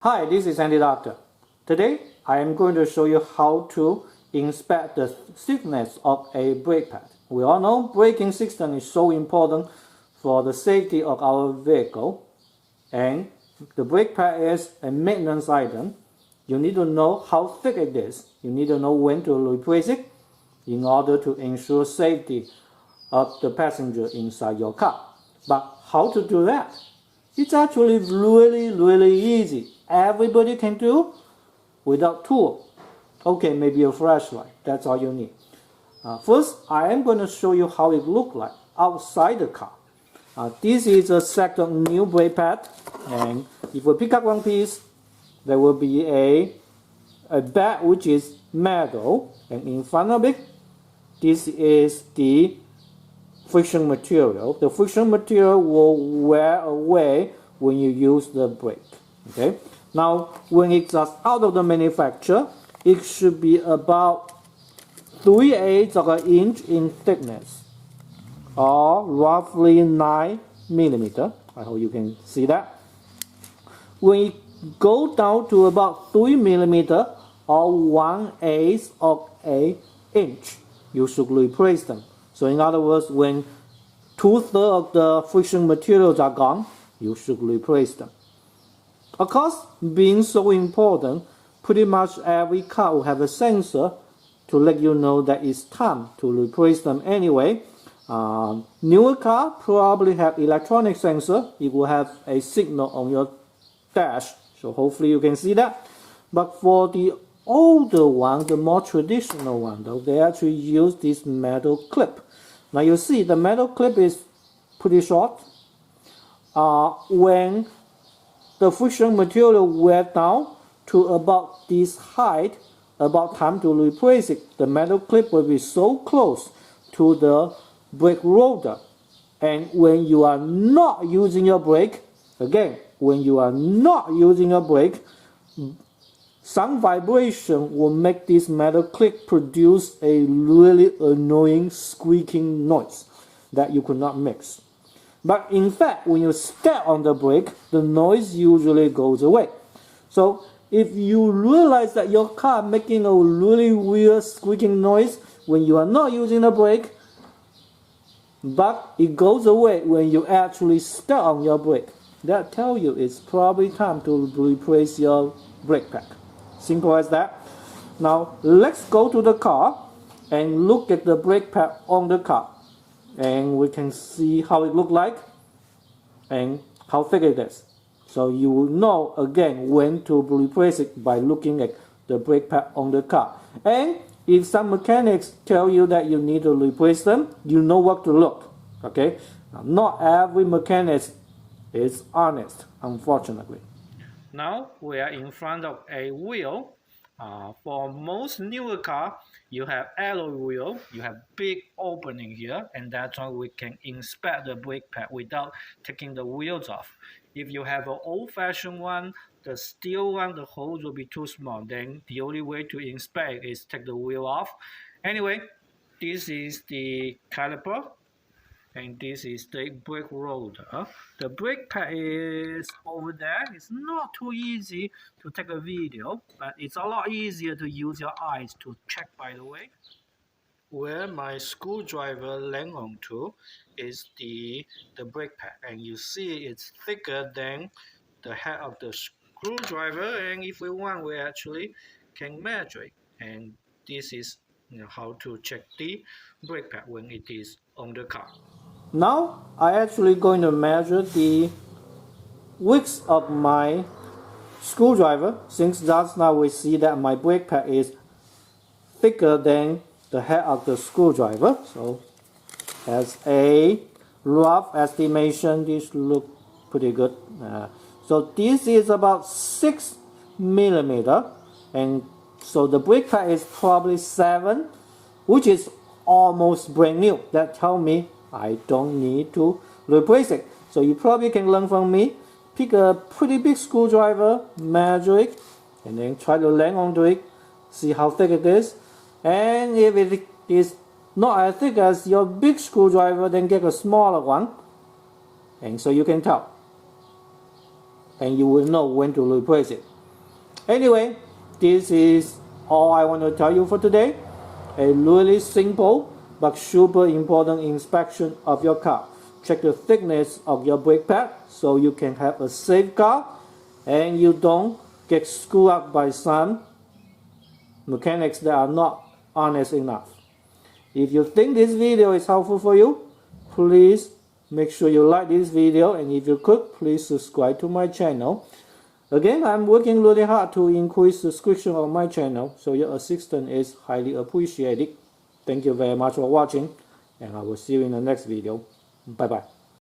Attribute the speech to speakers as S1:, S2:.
S1: Hi, this is Andy Doctor. Today I am going to show you how to inspect the stiffness of a brake pad. We all know braking system is so important for the safety of our vehicle, and the brake pad is a maintenance item. You need to know how thick it is. You need to know when to replace it in order to ensure safety of the passenger inside your car. But how to do that? It's actually really easy. Everybody can do without tool. Okay, maybe a flashlight. That's all you need. First, I am going to show you how it looks like outside the car. This is a set of new brake pad, and if we pick up one piece, there will be a bag which is metal, and in front of it, this is the friction material. The friction material will wear away when you use the brake. Okay. Now, when it's just out of the manufacturer, it should be about 3/8 of an inch in thickness, or roughly 9 millimeter. I hope you can see that. When it goes down to about 3 millimeter or 1/8 of an inch, you should replace them. So in other words, when 2/3 of the friction materials are gone, you should replace them. Of course, being so important, pretty much every car will have a sensor to let you know that it's time to replace them anyway. Newer car probably have electronic sensor. It will have a signal on your dash, so hopefully you can see that. But for the older one, the more traditional one though, they actually use this metal clip. Now you see the metal clip is pretty short. When the friction material wear down to about this height, about time to replace it, the metal clip will be so close to the brake rotor. And when you are not using your brake, again, when you are not using your brake, some vibration will make this metal clip produce a really annoying squeaking noise that you could not mix. But in fact, when you step on the brake, the noise usually goes away. So if you realize that your car making a really weird squeaking noise when you are not using the brake, but it goes away when you actually step on your brake, that tells you it's probably time to replace your brake pad. Simple as that. Now let's go to the car and look at the brake pad on the car, and we can see how it looks like and how thick it is. So you will know again when to replace it by looking at the brake pad on the car. And if some mechanics tell you that you need to replace them, you know what to look. Okay? Now, not every mechanic is honest, unfortunately. Now we are in front of a wheel. For most newer car, you have alloy wheel, you have big opening here, and that's why we can inspect the brake pad without taking the wheels off. If you have an old-fashioned one, the steel one, the holes will be too small. Then the only way to inspect is take the wheel off. Anyway, this is the caliper, and this is the brake rotor. The brake pad is over there. It's not too easy to take a video, but it's a lot easier to use your eyes to check, by the way. Where my screwdriver lands onto is the brake pad, and you see it's thicker than the head of the screwdriver, and if we want, we actually can measure it. And this is how to check the brake pad when it is on the car. Now I actually going to measure the width of my screwdriver, since just now we see that my brake pad is thicker than the head of the screwdriver. So as a rough estimation, this look pretty good. So this is about 6 millimeter, and so the brake pad is probably 7, which is almost brand new. That tells me I don't need to replace it. So you probably can learn from me. Pick a pretty big screwdriver, measure it, and then try to land onto it, see how thick it is. And if it is not as thick as your big screwdriver, then get a smaller one, and so you can tell. And you will know when to replace it. Anyway, this is all I want to tell you for today. A really simple but super important inspection of your car. Check the thickness of your brake pad so you can have a safe car and you don't get screwed up by some mechanics that are not honest enough. If you think this video is helpful for you, please make sure you like this video, and if you could, please subscribe to my channel. Again, I'm working really hard to increase subscription on my channel, so your assistance is highly appreciated. Thank you very much for watching, and I will see you in the next video. Bye bye.